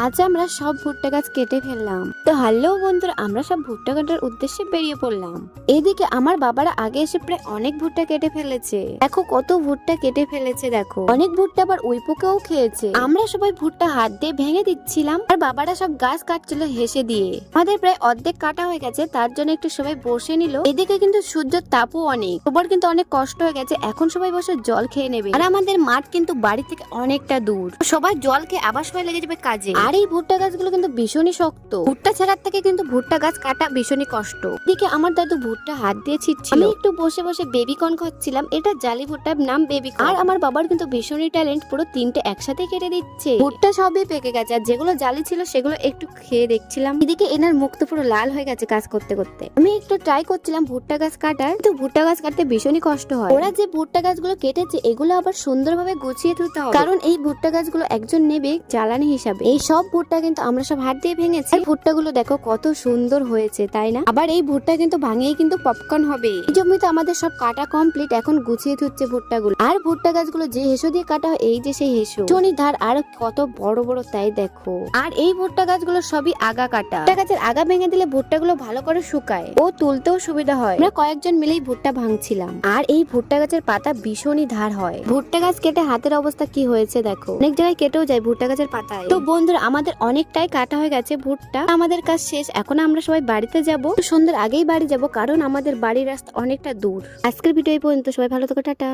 আজ আমরা সব ভুট্টা গাছ কেটে ফেললাম। তো হ্যালো বন্ধুরা, আমরা সব ভুট্টা কাটার উদ্দেশ্যে বেরিয়ে পড়লাম। এদিকে আমার বাবারা আগে এসে প্রায় অনেক ভুট্টা কেটে ফেলেছে। দেখো কত ভুট্টা কেটে ফেলেছে, দেখো অনেক ভুট্টা আবার ওই পোকাও খেয়েছে। আমরা সবাই ভুট্টা হাত দিয়ে ভেঙে দিচ্ছিলাম আর বাবারা সব গাছ কাটছিল হেসে দিয়ে। আমাদের প্রায় অর্ধেক কাটা হয়ে গেছে, তার জন্য একটু সবাই বসে নিল। এদিকে কিন্তু সূর্যের তাপও অনেক, সবার কিন্তু অনেক কষ্ট হয়ে গেছে। এখন সবাই বসে জল খেয়ে নেবে। আর আমাদের মাঠ কিন্তু বাড়ি থেকে অনেকটা দূর, সবাই জল খেয়ে আবার সবাই লেগে যাবে কাজে। আর এই ভুট্টা গাছগুলো কিন্তু ভীষণই শক্ত, ভুট্টা ছাড়ার থেকে কিন্তু ভুট্টা গাছ কাটা ভীষণই কষ্ট। এদিকে আমার দাদু ভুট্টা হাত দিয়ে ছিটছিল, আমি একটু বসে বসে বেবি কর্ন খাচ্ছিলাম। এটা জালি ভুট্টার নাম বেবি কর্ন। আর আমার বাবার কিন্তু ভীষণই ট্যালেন্ট, পুরো তিনটে একসাথে কেটে দিচ্ছে। ভুট্টা সবই পেকে গেছে, আর যেগুলো জালি ছিল সেগুলো একটু খেয়ে দেখছিলাম। এদিকে এনার মুখ তো পুরো লাল হয়ে গেছে কাজ করতে করতে। আমি একটু ট্রাই করছিলাম ভুট্টা গাছ কাটার, কিন্তু ভুট্টা গাছ কাটতে ভীষণই কষ্ট হয়। ওরা যে ভুট্টা গাছগুলো কেটেছে এগুলো আবার সুন্দরভাবে গুছিয়ে তুলতে হবে, কারণ এই ভুট্টা গাছগুলো একজন নেবে জ্বালানি হিসাবে। এই সব ভুট্টা কিন্তু আমরা সব হাত দিয়ে ভেঙেছি। ভুট্টা গুলো দেখো কত সুন্দর হয়েছে, তাই না? আবার এই ভুট্টা কিন্তু ভাঙিয়ে কিন্তু পপকর্ন হবে। এই জমিতে আমাদের সব কাটা কমপ্লিট, এখন গুছিয়ে তুলছে ভুট্টা গুলো। আর ভুট্টা গাছগুলো যে হেসো দিয়ে কাটা হয়, এই যে সেই হেসো শনি ধার আর কত বড় বড়, তাই দেখো। আর এই ভুট্টা গাছগুলো সবই আগা কাটা। ভুট্টা গাছের আগা ভেঙে দিলে ভুট্টা গুলো ভালো করে শুকায় ও তুলতেও সুবিধা হয়। আমরা কয়েকজন মিলেই ভুট্টা ভাঙছিলাম। আর এই ভুট্টা গাছের পাতা ভীষণই ধার হয়। ভুট্টা গাছ কেটে হাতের অবস্থা কি হয়েছে দেখো, অনেক জায়গায় কেটেও যায় ভুট্টা গাছের পাতায়। তো বন্ধুরা, আমাদের অনেকটাই কাটা হয়ে গেছে ভুট্টা, আমাদের কাজ শেষ। এখন আমরা সবাই বাড়িতে যাব, সন্ধ্যার আগেই বাড়ি যাব, কারণ আমাদের বাড়ির রাস্তা অনেকটা দূর। আজকের ভিডিও এই পর্যন্ত, সবাই ভালো থাকো, টাটা।